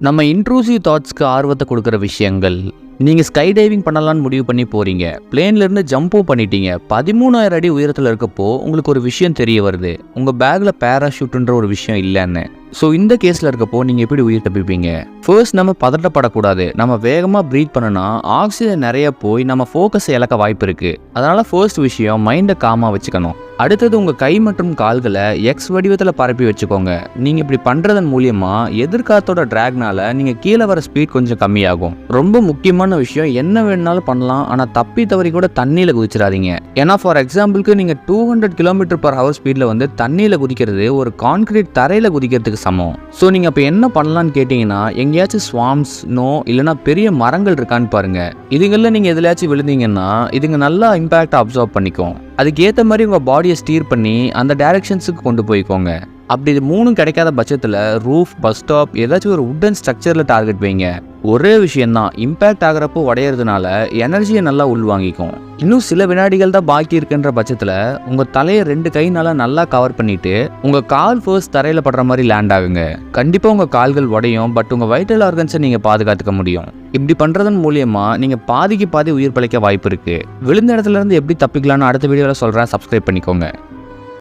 நம்ம இன்ட்ரூசிவ் தாட்ஸ்க்கு ஆர்வத்தை கொடுக்குற விஷயங்கள். நீங்கள் ஸ்கை டைவிங் பண்ணலான்னு முடிவு பண்ணி போகிறீங்க. பிளேன்லேருந்து ஜம்பும் பண்ணிட்டீங்க. 13,000 அடி உயரத்தில் இருக்கப்போ உங்களுக்கு ஒரு விஷயம் தெரிய வருது. உங்கள் பேக்கில் பேராஷூட்டுன்ற ஒரு விஷயம் இல்லைன்னு. ஸோ இந்த கேஸில் இருக்கப்போ நீங்கள் எப்படி உயிர் தப்பிப்பீங்க? ஃபர்ஸ்ட் நம்ம பதட்டப்படக்கூடாது. நம்ம வேகமாக ப்ரீத் பண்ணனா ஆக்சிஜன் நிறைய போய் நம்ம ஃபோக்கஸை இழக்க வாய்ப்பு இருக்குது. அதனால் ஃபர்ஸ்ட் விஷயம் மைண்டை காமாக வச்சுக்கணும். அடுத்தது உங்கள் கை மற்றும் கால்களை எக்ஸ் வடிவத்தில் பரப்பி வச்சுக்கோங்க. நீங்கள் இப்படி பண்ணுறதன் மூலியமாக எதிர்காத்தோட ட்ராக்னால நீங்கள் கீழே வர ஸ்பீட் கொஞ்சம் கம்மியாகும். ரொம்ப முக்கியமான விஷயம், என்ன வேணுனாலும் பண்ணலாம், ஆனால் தப்பி தவறி கூட தண்ணியில் குதிச்சிடாதீங்க. ஏன்னா ஃபார் எக்ஸாம்பிளுக்கு நீங்கள் 200 km/h ஸ்பீடில் வந்து தண்ணியில் குதிக்கிறது ஒரு கான்கிரீட் தரையில் குதிக்கிறதுக்கு சமம். ஸோ நீங்கள் அப்போ என்ன பண்ணலான்னு கேட்டிங்கன்னா, எங்கேயாச்சும் ஸ்வாம்ஸ் இல்லைனா பெரிய மரங்கள் இருக்கான்னு பாருங்க. இதுங்களில் நீங்கள் எதுலையாச்சும் விழுந்தீங்கன்னா இதுங்க நல்லா இம்பாக்ட் அப்சார்ப் பண்ணிக்கும். அதுக்கு ஏற்ற மாதிரி உங்கள் பாடியை ஸ்டீர் பண்ணி அந்த டைரக்ஷன்ஸுக்கு கொண்டு போய்க்கோங்க. அப்படி இது மூணும் கிடைக்காத பட்சத்தில் ரூஃப், பஸ் ஸ்டாப், ஏதாச்சும் ஒரு வுட்டன் ஸ்ட்ரக்சரில் டார்கெட் வைங்க. ஒரே விஷயந்தான், இம்பேக்ட் ஆகிறப்போ உடையிறதுனால எனர்ஜியை நல்லா உள்வாங்கிக்கும். இன்னும் சில வினாடிகள் தான் பாக்கி இருக்குன்ற பட்சத்தில் உங்கள் தலையை 2 கைனால நல்லா கவர் பண்ணிட்டு உங்கள் கால் ஃபர்ஸ்ட் தரையில் படுற மாதிரி லேண்ட் ஆகுங்க. கண்டிப்பாக உங்கள் கால்கள் உடையும், பட் உங்கள் வைட்டல் ஆர்கன்ஸை நீங்கள் பாதுகாத்துக்க முடியும். இப்படி பண்ணுறதன் மூலியமா நீங்கள் பாதிக்கு பாதி உயிர் பிழைக்க வாய்ப்பு இருக்குது. விழுந்த இடத்துல இருந்து எப்படி தப்பிக்கலாம்னு அடுத்த வீடியோவில் சொல்கிறேன். சப்ஸ்கிரைப் பண்ணிக்கோங்க.